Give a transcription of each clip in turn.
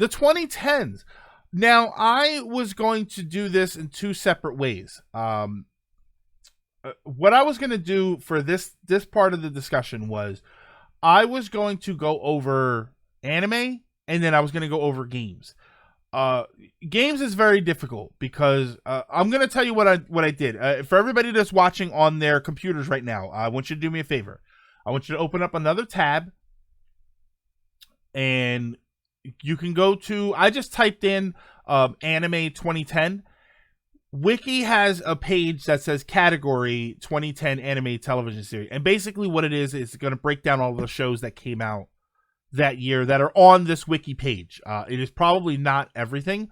The 2010s. Now, I was going to do this in two separate ways. What I was going to do for this part of the discussion was I was going to go over anime, and then I was going to go over games. Games is very difficult because I'm going to tell you what I did. For everybody that's watching on their computers right now, I want you to do me a favor. I want you to open up another tab, and you can go to, I just typed in anime 2010. Wiki has a page that says category 2010 anime television series. And basically what it is going to break down all the shows that came out that year that are on this wiki page. It is probably not everything.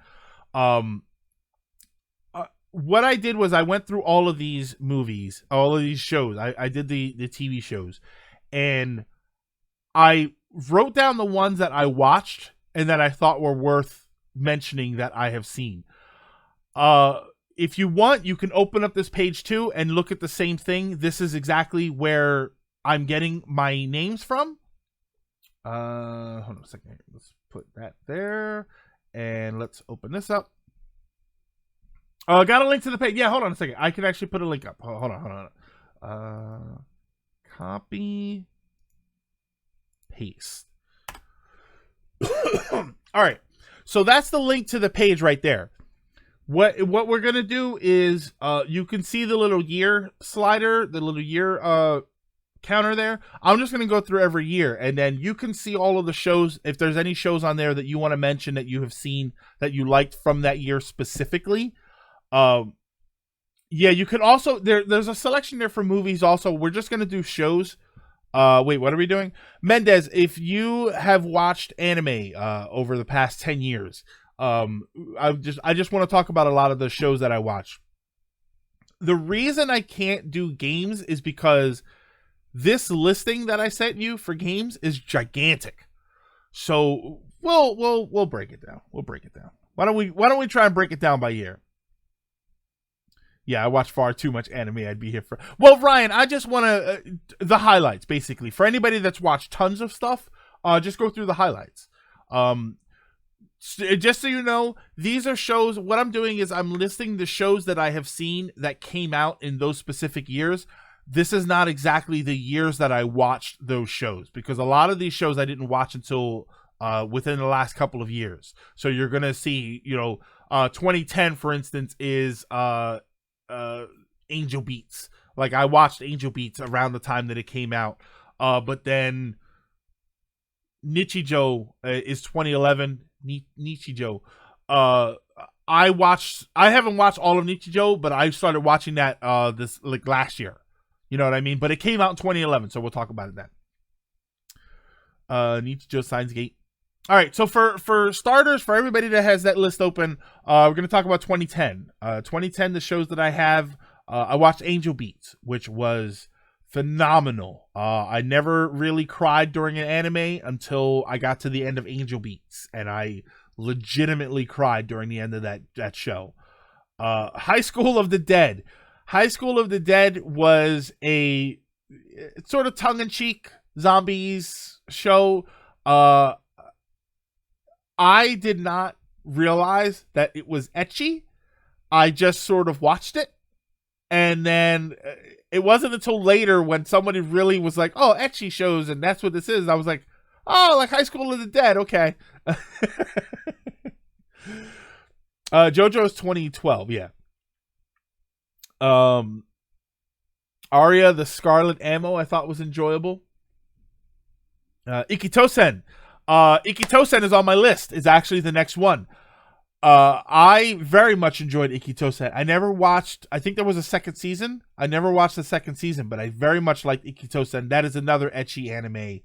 What I did was I went through all of these movies, all of these shows. I did the TV shows, and I wrote down the ones that I watched and that I thought were worth mentioning that I have seen. If you want, you can open up this page too and look at the same thing. This is exactly where I'm getting my names from. Hold on a second. Let's put that there, and let's open this up. Got a link to the page. Yeah, hold on a second. I can actually put a link up. Hold on. Copy, paste. All right. So that's the link to the page right there. What we're gonna do is you can see the little year slider, the little year counter there. I'm just gonna go through every year, and then you can see all of the shows. If there's any shows on there that you want to mention that you have seen that you liked from that year specifically, yeah, you could also there's a selection there for movies. Also, we're just gonna do shows. Wait, what are we doing? Mendez, if you have watched anime over the past 10 years, I just want to talk about a lot of the shows that I watch. The reason I can't do games is because this listing that I sent you for games is gigantic. So we'll break it down. We'll break it down. Why don't we try and break it down by year? Yeah, I watch far too much anime. I'd be here for... Well, Ryan, I just want to... the highlights, basically. For anybody that's watched tons of stuff, just go through the highlights. Just so you know, these are shows... What I'm doing is I'm listing the shows that I have seen that came out in those specific years. This is not exactly the years that I watched those shows, because a lot of these shows I didn't watch until within the last couple of years. So you're going to see, 2010, for instance, is... Angel Beats. Like, I watched Angel Beats around the time that it came out, but then Nichijou is 2011. Nichijou. I haven't watched all of Nichijou, but I started watching that this like last year. You know what I mean? But it came out in 2011, so we'll talk about it then. Nichijou Steins Gate. All right, so for starters, for everybody that has that list open, we're going to talk about 2010. 2010, the shows that I have, I watched Angel Beats, which was phenomenal. I never really cried during an anime until I got to the end of Angel Beats, and I legitimately cried during the end of that show. High School of the Dead. High School of the Dead was a sort of tongue-in-cheek zombies show. I did not realize that it was ecchi. I just sort of watched it. And then it wasn't until later when somebody really was like, oh, ecchi shows, and that's what this is. I was like, oh, like High School of the Dead. Okay. JoJo's 2012. Yeah. Aria, the Scarlet Ammo, I thought was enjoyable. Ikitosen. Ikitosen is on my list. Is actually the next one. I very much enjoyed Ikitosen. I never watched... I think there was a second season. I never watched the second season, but I very much liked Ikitosen. That is another ecchi anime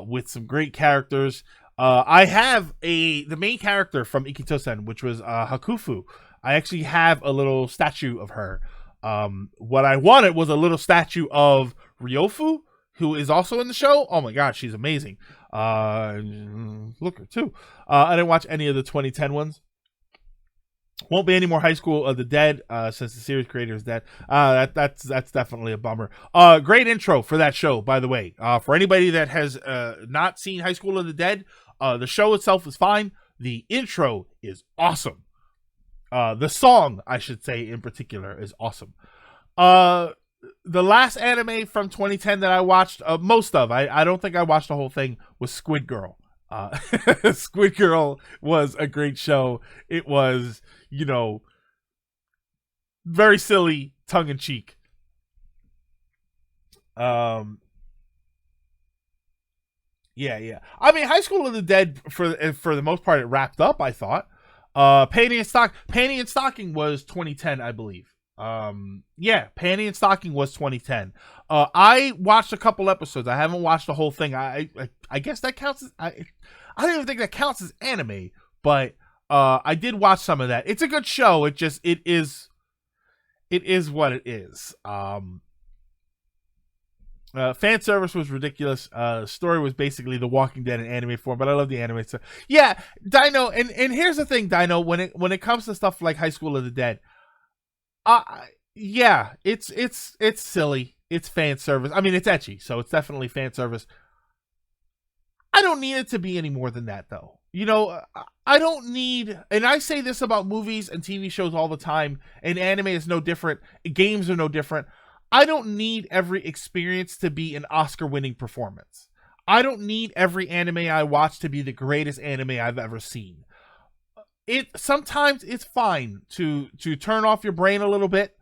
with some great characters. I have the main character from Ikitosen, which was Hakufu. I actually have a little statue of her. What I wanted was a little statue of Ryofu, who is also in the show. Oh my god, she's amazing. Look her too. I didn't watch any of the 2010 ones. Won't be any more High School of the Dead since the series creator is dead. That's definitely a bummer. Great intro for that show, by the way. For anybody that has not seen High School of the Dead, the show itself is fine. The intro is awesome. The song, I should say, in particular, is awesome. The last anime from 2010 that I watched, most of, I don't think I watched the whole thing, was Squid Girl. Squid Girl was a great show. It was, very silly, tongue in cheek. Yeah. I mean, High School of the Dead, for the most part, it wrapped up, I thought. Panty and Stocking was 2010, I believe. Panty and Stocking was 2010. I watched a couple episodes. I haven't watched the whole thing. I guess that counts as I don't even think that counts as anime, but I did watch some of that. It's a good show. It is what it is. Fan service was ridiculous. Story was basically The Walking Dead in anime form, but I love the anime. So yeah, Dino, and here's the thing, Dino, when it comes to stuff like High School of the Dead, it's silly. It's fan service. I mean, it's ecchi, so it's definitely fan service. I don't need it to be any more than that, though. I don't need, and I say this about movies and TV shows all the time, and anime is no different. Games are no different. I don't need every experience to be an Oscar-winning performance. I don't need every anime I watch to be the greatest anime I've ever seen. Sometimes it's fine to turn off your brain a little bit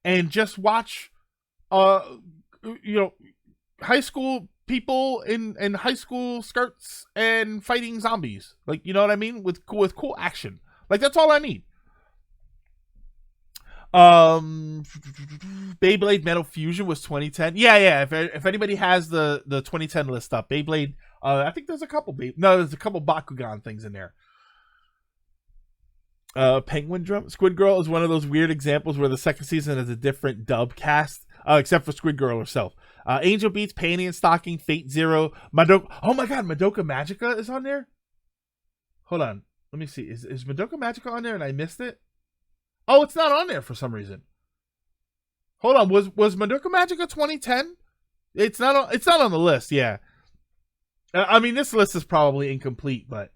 and just watch, high school people in high school skirts and fighting zombies. Like, you know what I mean? With cool action. Like, that's all I need. Beyblade Metal Fusion was 2010. Yeah. If anybody has the 2010 list up, Beyblade. I think there's a couple. There's a couple Bakugan things in there. Penguin Drum. Squid Girl is one of those weird examples where the second season is a different dub cast, except for Squid Girl herself. Angel Beats, Panty and Stocking, Fate Zero, Madoka. Oh my God, Madoka Magica is on there. Hold on, let me see. Is Madoka Magica on there and I missed it? Oh, it's not on there for some reason. Hold on, was Madoka Magica 2010? It's not on the list. Yeah, I mean, this list is probably incomplete, but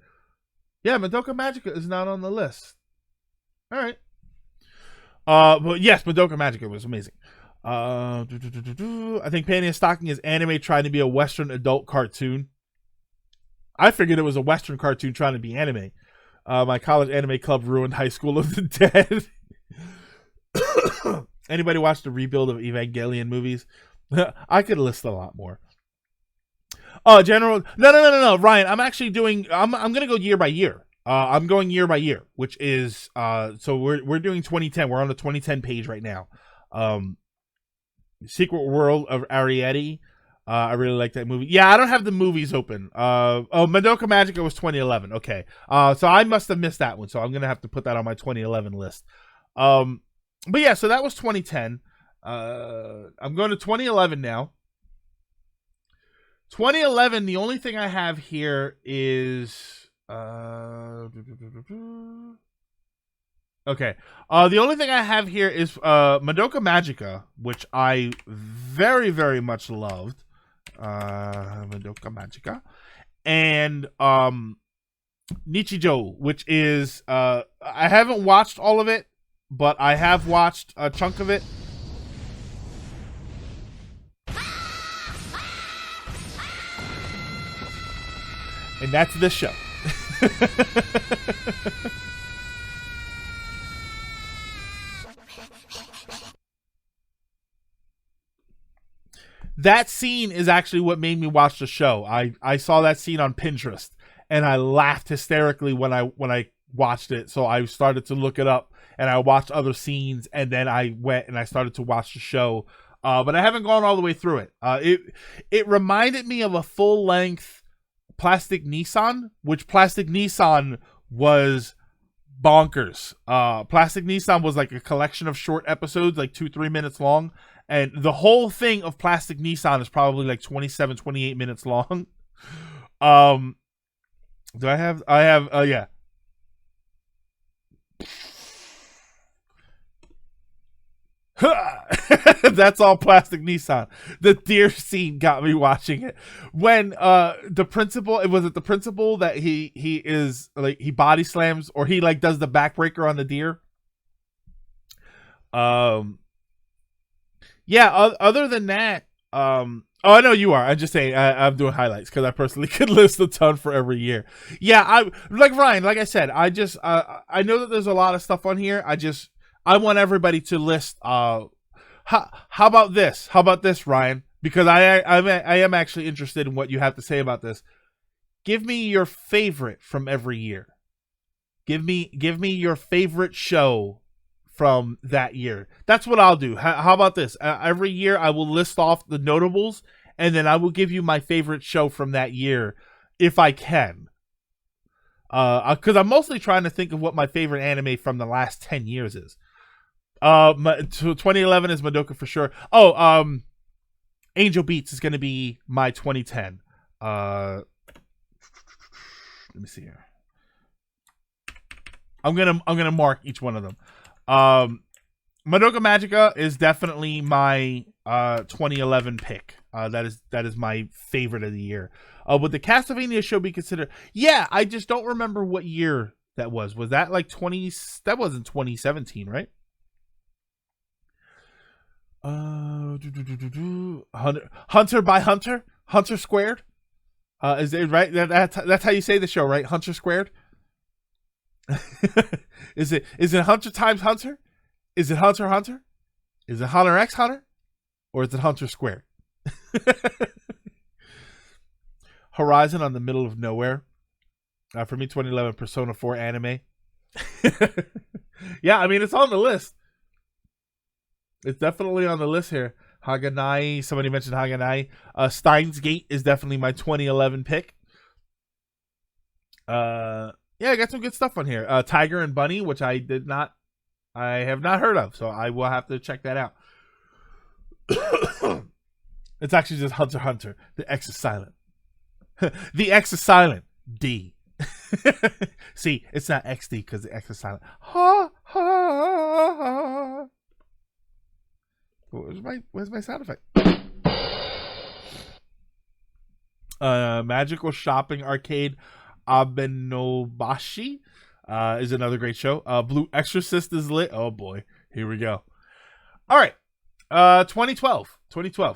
yeah, Madoka Magica is not on the list. All right. But yes, Madoka Magica was amazing. I think Panty and Stocking is anime trying to be a Western adult cartoon. I figured it was a Western cartoon trying to be anime. My college anime club ruined High School of the Dead. Anybody watch the rebuild of Evangelion movies? I could list a lot more. General. No, Ryan. I'm actually doing. I'm gonna go year by year. I'm going year by year, which is so we're doing 2010. We're on the 2010 page right now. Secret World of Arrietty. I really like that movie. Yeah, I don't have the movies open. Madoka Magica was 2011. Okay. So I must have missed that one. So I'm gonna have to put that on my 2011 list. But yeah, so that was 2010. I'm going to 2011 now. 2011, the only thing I have here is okay. The only thing I have here is Madoka Magica, which I very, very much loved. Madoka Magica. And Nichijou, which is I haven't watched all of it, but I have watched a chunk of it. And that's this show. That scene is actually what made me watch the show. I saw that scene on Pinterest and I laughed hysterically when I watched it. So I started to look it up and I watched other scenes and then I went and I started to watch the show. But I haven't gone all the way through it. It reminded me of a full-length Plastic Nissan, which Plastic Nissan was bonkers. Plastic Nissan was like a collection of short episodes, like 2-3 minutes long. And the whole thing of Plastic Nissan is probably like 27-28 minutes long. Do I have, yeah. That's all plastic Nissan. The deer scene got me watching it. When the principal, the principal that he is like, he body slams or he like does the backbreaker on the deer. Yeah, other than that, oh, I know you are. I'm just saying I'm doing highlights because I personally could list a ton for every year. Yeah, I like Ryan. Like I said, I just I know that there's a lot of stuff on here. I want everybody to list. How about this? How about this, Ryan? Because I am actually interested in what you have to say about this. Give me your favorite from every year. Give me your favorite show from that year. That's what I'll do. How about this? Every year I will list off the notables, and then I will give you my favorite show from that year, if I can. Because I'm mostly trying to think of what my favorite anime from the last 10 years is. 2011 is Madoka for sure. Oh, Angel Beats is going to be my 2010. Let me see here. I'm gonna mark each one of them. Madoka Magica is definitely my 2011 pick. That is my favorite of the year. Would the Castlevania show be considered? Yeah, I just don't remember what year that was. Was that like 20? That wasn't 2017, right? Hunter by Hunter, Hunter Squared. Is it right? That's how you say the show, right? Hunter Squared. Is it Hunter times Hunter? Is it Hunter Hunter? Is it Hunter X Hunter? Or is it Hunter Squared? Horizon on the Middle of Nowhere. For me, 2011 Persona 4 anime. Yeah, I mean, it's on the list. It's definitely on the list here. Haganai. Somebody mentioned Haganai. Steins Gate is definitely my 2011 pick. Yeah, I got some good stuff on here. Tiger and Bunny, which I have not heard of, so I will have to check that out. It's actually just Hunter x Hunter. The X is silent. The X is silent. D. See, it's not XD because the X is silent. Ha ha ha. Where's my sound effect? Magical Shopping Arcade Abenobashi is another great show. Blue Exorcist is lit. Oh boy, here we go. All right, 2012.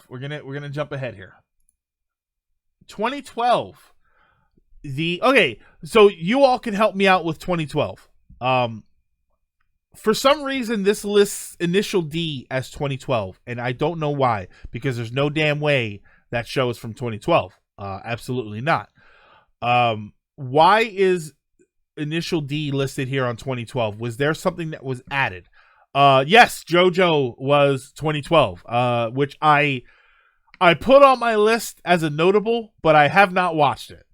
We're gonna jump ahead here. 2012. Okay, so you all can help me out with 2012. For some reason, this lists Initial D as 2012, and I don't know why, because there's no damn way that show is from 2012. Absolutely not. Why is Initial D listed here on 2012? Was there something that was added? Yes, JoJo was 2012, which I put on my list as a notable, but I have not watched it.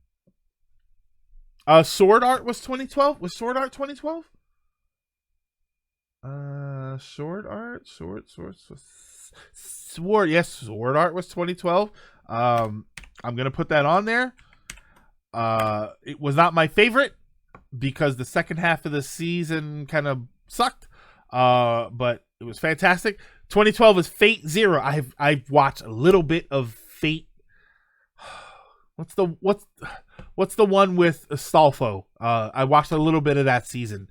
Sword Art was 2012? Was Sword Art 2012? Sword Art? Sword. Yes, Sword Art was 2012. I'm going to put that on there. It was not my favorite because the second half of the season kind of sucked. But it was fantastic. 2012 is Fate Zero. I've watched a little bit of Fate. What's the one with Astolfo? I watched a little bit of that season.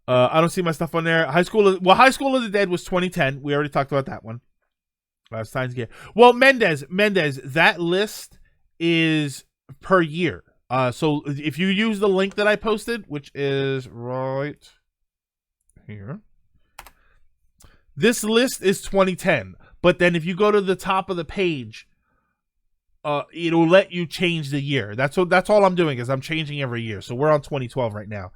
I don't see my stuff on there. High School of the Dead was 2010. We already talked about that one. Steins Gate. Well, Mendez, that list is per year. So if you use the link that I posted, which is right here, this list is 2010. But then if you go to the top of the page, it'll let you change the year. That's all I'm doing is I'm changing every year. So we're on 2012 right now.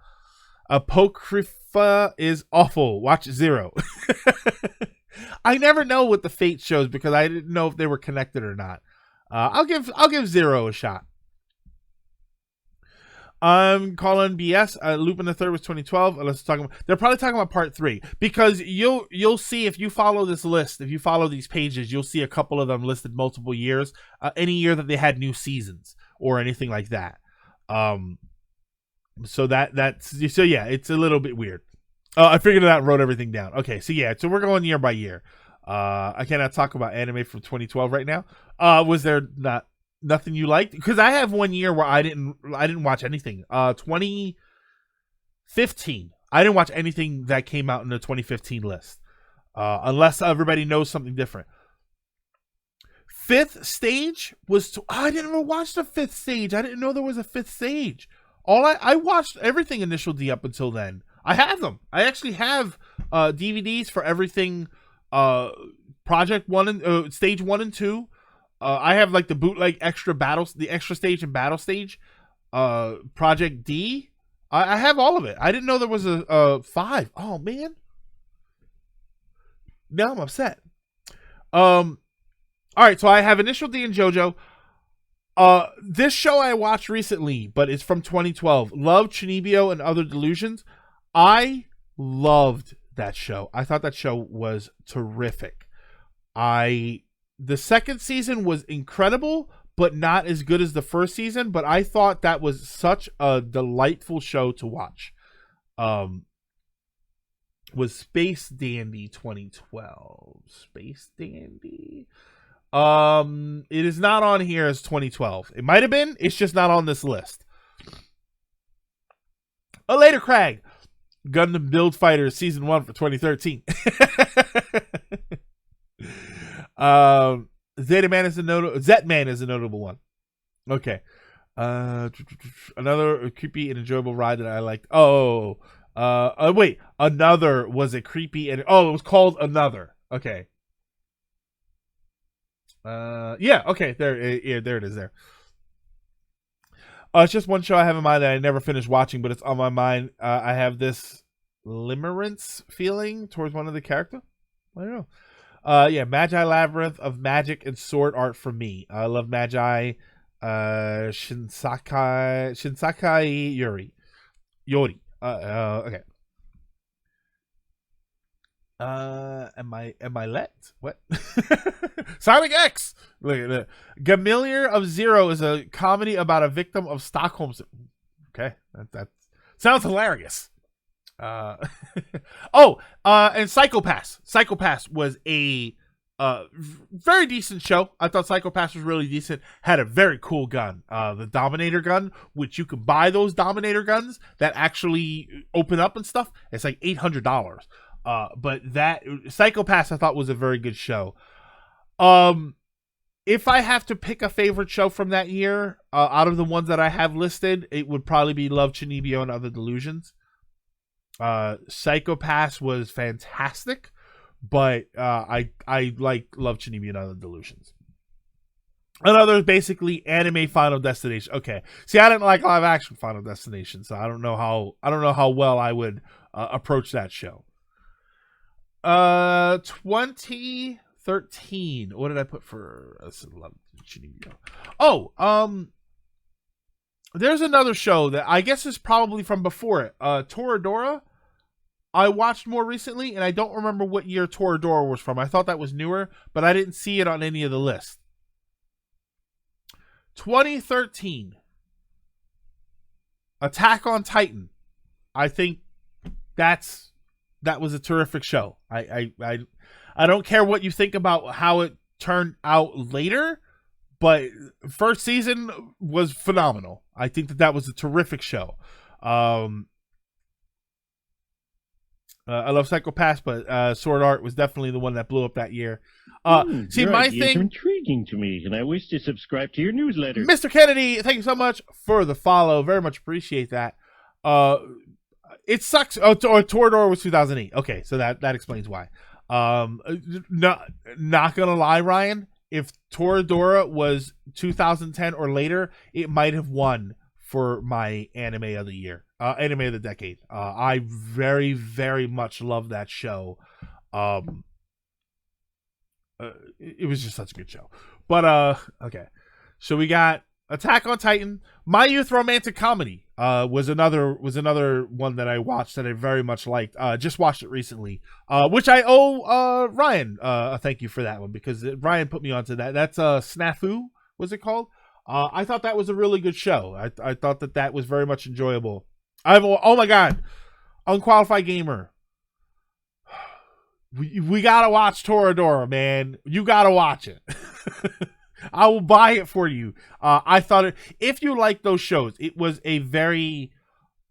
Apocrypha is awful. Watch Zero. I never know with the Fate shows because I didn't know if they were connected or not. I'll give Zero a shot. I'm calling BS. Lupin the Third was 2012. Let's talk about. They're probably talking about part 3 because you'll see if you follow this list, if you follow these pages, you'll see a couple of them listed multiple years. Any year that they had new seasons or anything like that. So yeah, it's a little bit weird. I figured it out and wrote everything down. Okay, so yeah, so we're going year by year. I cannot talk about anime from 2012 right now. Was there nothing you liked? Because I have one year where I didn't watch anything. 2015. I didn't watch anything that came out in the 2015 list. Unless everybody knows something different. Fifth Stage was. I didn't even watch the Fifth Stage. I didn't know there was a Fifth Stage. I watched everything Initial D up until then. I have them. I actually have DVDs for everything. Project 1 and Stage 1 and 2. I have like the bootleg extra battles, the extra stage and battle stage. Project D. I have all of it. I didn't know there was a 5. Oh man. Now I'm upset. All right, so I have Initial D and JoJo. This show I watched recently, but it's from 2012. Love, Chunibyo, and Other Delusions. I loved that show. I thought that show was terrific. The second season was incredible, but not as good as the first season. But I thought that was such a delightful show to watch. Was Space Dandy 2012? Space Dandy. It is not on here as 2012. It might have been. It's just not on this list. Later, Craig. Gundam Build Fighters Season 1 for 2013. Zetman is a notable one. Okay. Another creepy and enjoyable ride that I liked. Wait. Another was a creepy and... Oh, it was called Another. Okay. Yeah, okay. There it is there. It's just one show I have in mind that I never finished watching, but it's on my mind. I have this limerence feeling towards one of the characters. I don't know. Yeah, Magi Labyrinth of Magic and Sword Art for me. I love Magi. Shinsakai Yori. Okay. Am I let? What? Sonic X. Look at that. Gamalier of Zero is a comedy about a victim of Stockholm. Okay, that sounds hilarious. And Psycho-Pass. Psycho-Pass was a very decent show. I thought Psycho-Pass was really decent. Had a very cool gun, the Dominator gun, which you can buy those Dominator guns that actually open up and stuff. It's like $800. But that Psycho-Pass I thought was a very good show. If I have to pick a favorite show from that year, out of the ones that I have listed, it would probably be Love, Chunibyo, and Other Delusions. Psycho-Pass was fantastic, but I like Love, Chunibyo, and Other Delusions. Another basically anime Final Destination. Okay, see, I didn't like live action Final Destination, so I don't know how well I would approach that show. 2013. What did I put for Love, Chunibyo? There's another show that I guess is probably from before it. Toradora. I watched more recently, and I don't remember what year Toradora was from. I thought that was newer, but I didn't see it on any of the lists. 2013. Attack on Titan. I think that was a terrific show. I don't care what you think about how it turned out later, but first season was phenomenal. I think that was a terrific show. I love Psycho-Pass, but Sword Art was definitely the one that blew up that year. See, my thing are intriguing to me, and I wish to subscribe to your newsletter. Mr. Kennedy, thank you so much for the follow. Very much appreciate that. It sucks. Toradora was 2008. Okay, so that explains why. Not gonna lie, Ryan. If Toradora was 2010 or later, it might have won for my anime of the year, anime of the decade. I very, very much love that show. It was just such a good show. But okay, so we got Attack on Titan. My Youth Romantic Comedy was another one that I watched that I very much liked. Just watched it recently, which I owe Ryan a thank you for that one, because Ryan put me onto that. That's Snafu, was it called? I thought that was a really good show. I thought that was very much enjoyable. Oh my god, Unqualified Gamer. we gotta watch Toradora, man. You gotta watch it. I will buy it for you. I thought it. If you like those shows, it was a very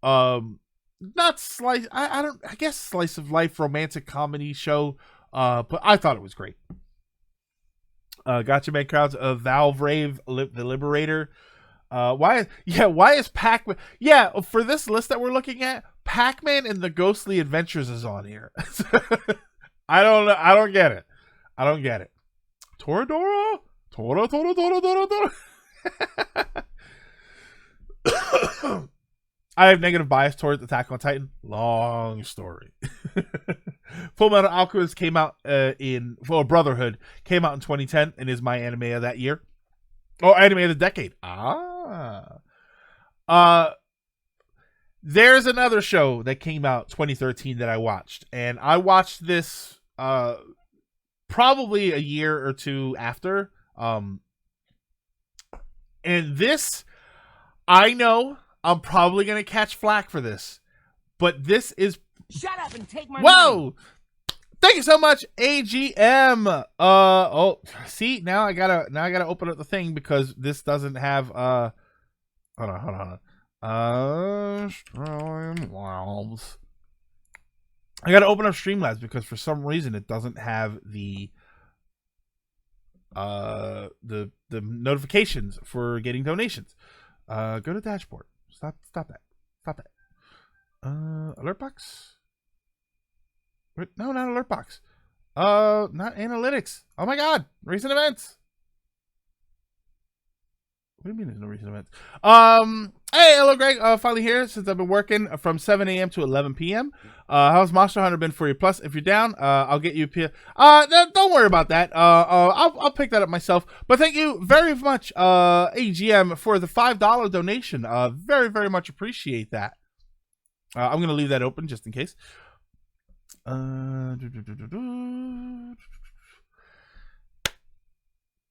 not slice. I don't. I guess slice of life romantic comedy show. But I thought it was great. Gotcha Man crowds of Valve Rave the Liberator. Why is Pac-Man? Yeah, for this list that we're looking at, Pac-Man and the Ghostly Adventures is on here. I don't know. I don't get it. Toradora? Tora. I have negative bias towards Attack on Titan. Long story. Full Metal Alchemist came out Brotherhood came out in 2010 and is my anime of that year. Oh, anime of the decade. There's another show that came out 2013 that I watched, and I watched this probably a year or two after. And this, I know I'm probably gonna catch flack for this, but this is. Shut up and take my Whoa! money. Thank you so much, AGM. See, now I gotta open up the thing because this doesn't have hold on. Streamlabs. I gotta open up Streamlabs because for some reason it doesn't have the notifications for getting donations. Go to dashboard. Stop that. Alert box. No, not alert box. Not analytics. Oh my god, recent events. What do you mean there's no recent events? Hey, hello Greg. Finally here since I've been working from 7 a.m. to 11 p.m. How's Monster Hunter been for you? Plus, if you're down, I'll get you don't worry about that. I'll pick that up myself. But thank you very much, AGM, for the $5 donation. Very, very much appreciate that. I'm gonna leave that open just in case.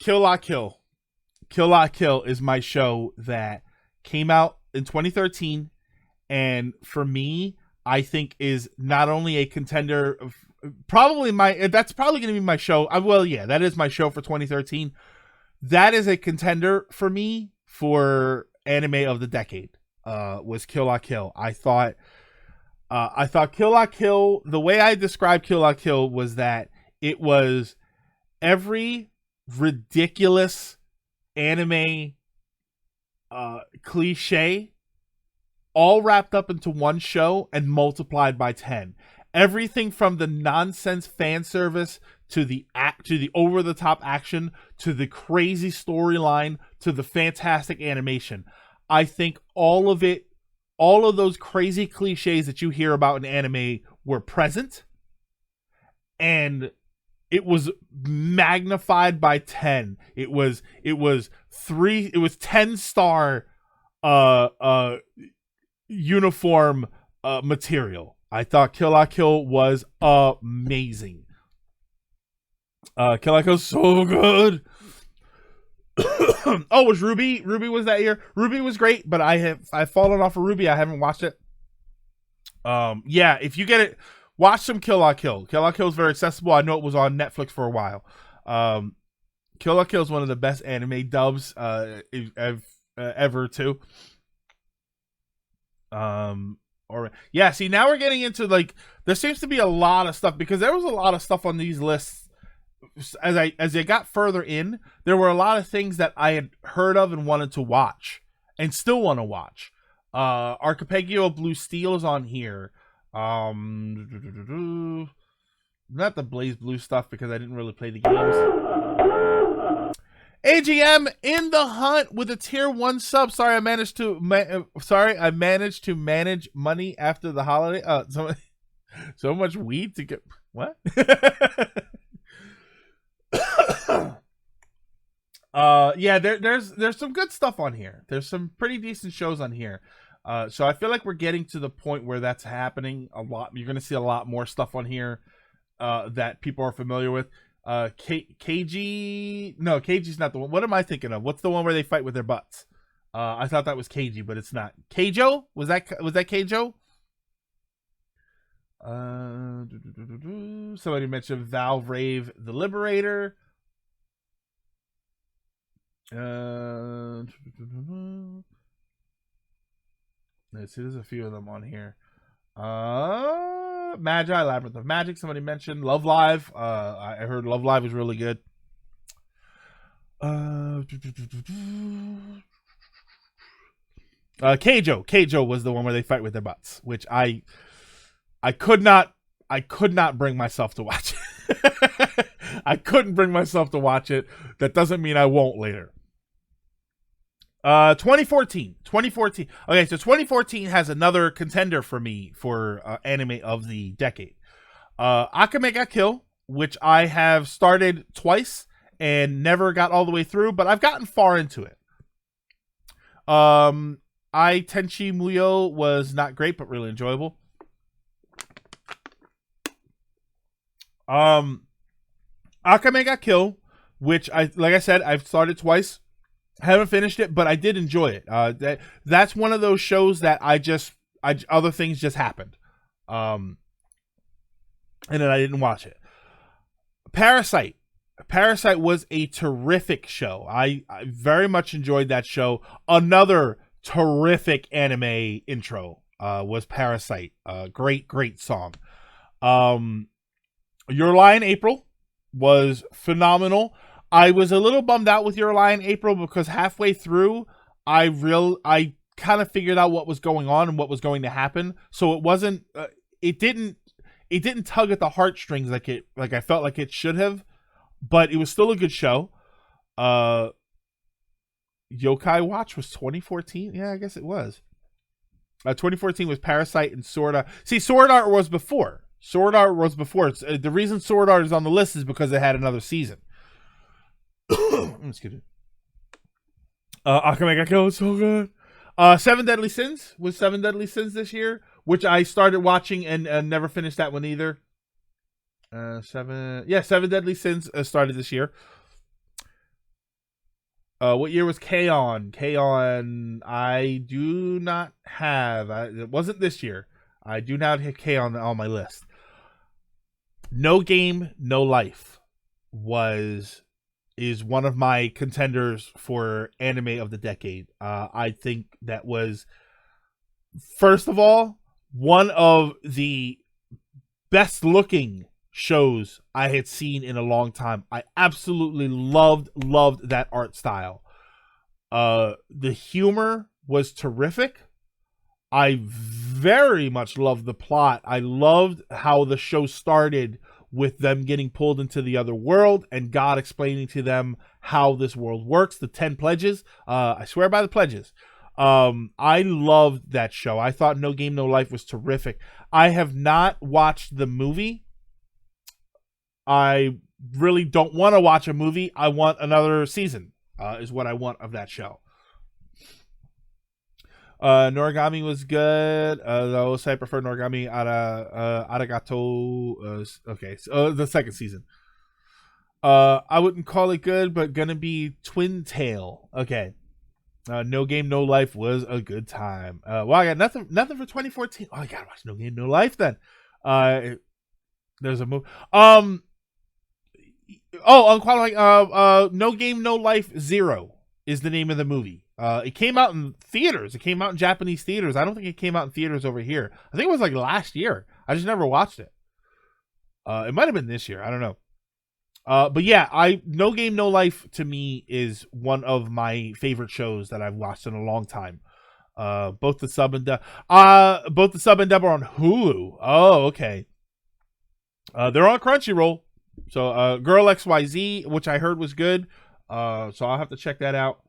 Kill La Kill. Kill La Kill is my show that came out in 2013, and for me, I think is not only a contender of that's probably going to be my show. That is my show for 2013. That is a contender for me for anime of the decade. Was Kill La Kill. I thought Kill La Kill, the way I described Kill La Kill was that it was every ridiculous anime cliche all wrapped up into one show and multiplied by 10. Everything from the nonsense fan service to the over the top action to the crazy storyline to the fantastic animation. I think all of those crazy cliches that you hear about in anime were present, and it was magnified by 10. It was 10-star uniform material. I thought Kill La Kill was amazing. Kill La Kill's so good. Oh, was Ruby? Ruby was that year. Ruby was great, but I've fallen off of Ruby. I haven't watched it. Yeah, if you get it, watch some Kill La Kill. Kill La Kill is very accessible. I know it was on Netflix for a while. Kill La Kill is one of the best anime dubs ever too. See, now we're getting into there seems to be a lot of stuff because there was a lot of stuff on these lists. As I got further in, there were a lot of things that I had heard of and wanted to watch and still want to watch. Archipelago Blue Steel is on here. Not the Blaze Blue stuff because I didn't really play the games. AGM in the hunt with a tier 1 sub. Sorry, I managed to manage money after the holiday. So much weed to get what? There's some good stuff on here. There's some pretty decent shows on here. So I feel like we're getting to the point where that's happening a lot. You're going to see a lot more stuff on here that people are familiar with. KG, no, KG's not the one. What am I thinking of? What's the one where they fight with their butts? I thought that was KG, but it's not. Keijo? Was that Keijo? Somebody mentioned Valve Rave the Liberator. Let's see, there's a few of them on here. Magi, Labyrinth of Magic, somebody mentioned. Love Live. I heard Love Live was really good. Keijo was the one where they fight with their butts, which I could not bring myself to watch it. I couldn't bring myself to watch it. That doesn't mean I won't later. 2014. Okay, so 2014 has another contender for me for anime of the decade. Akame ga Kill, which I have started twice and never got all the way through, but I've gotten far into it. Ai Tenchi Muyo was not great, but really enjoyable. Akame ga Kill, which like I said, I've started twice. Haven't finished it, but I did enjoy it. That's one of those shows that other things just happened. And then I didn't watch it. Parasite was a terrific show. I very much enjoyed that show. Another terrific anime intro was Parasite. Great song. Your Lie in April was phenomenal. I was a little bummed out with Your Lie in April because halfway through I kind of figured out what was going on and what was going to happen. So it wasn't it didn't tug at the heartstrings like I felt like it should have, but it was still a good show. Yokai Watch was 2014. Yeah, I guess it was. 2014 was Parasite and Sword Art. See, Sword Art was before. The reason Sword Art is on the list is because it had another season. Excuse me. Akame ga Kill is so good. Seven Deadly Sins was Seven Deadly Sins this year, which I started watching and never finished that one either. Seven Deadly Sins started this year. What year was K-On? K-On, I do not have. It wasn't this year. I do not hit K-On on my list. No Game, No Life is one of my contenders for anime of the decade. I think that was, first of all, one of the best looking shows I had seen in a long time. I absolutely loved that art style. The humor was terrific. I very much loved the plot. I loved how the show started with them getting pulled into the other world and God explaining to them how this world works. The 10 pledges. I swear by the pledges. I loved that show. I thought No Game, No Life was terrific. I have not watched the movie. I really don't want to watch a movie. I want another season, is what I want of that show. Noragami was good. Though I prefer Noragami Arigato. Okay, so, the second season. I wouldn't call it good, but gonna be Twin Tail. Okay. No Game, No Life was a good time. Well, I got nothing for 2014. Oh, I gotta watch No Game, No Life then. There's a movie. Unqualified. No Game, No Life Zero is the name of the movie. It came out in theaters. It came out in Japanese theaters. I don't think it came out in theaters over here. I think it was like last year. I just never watched it. It might have been this year. I don't know. But yeah, No Game, No Life to me is one of my favorite shows that I've watched in a long time. Both the sub and dub are on Hulu. Oh, okay. They're on Crunchyroll. So, Girl XYZ, which I heard was good. So I'll have to check that out.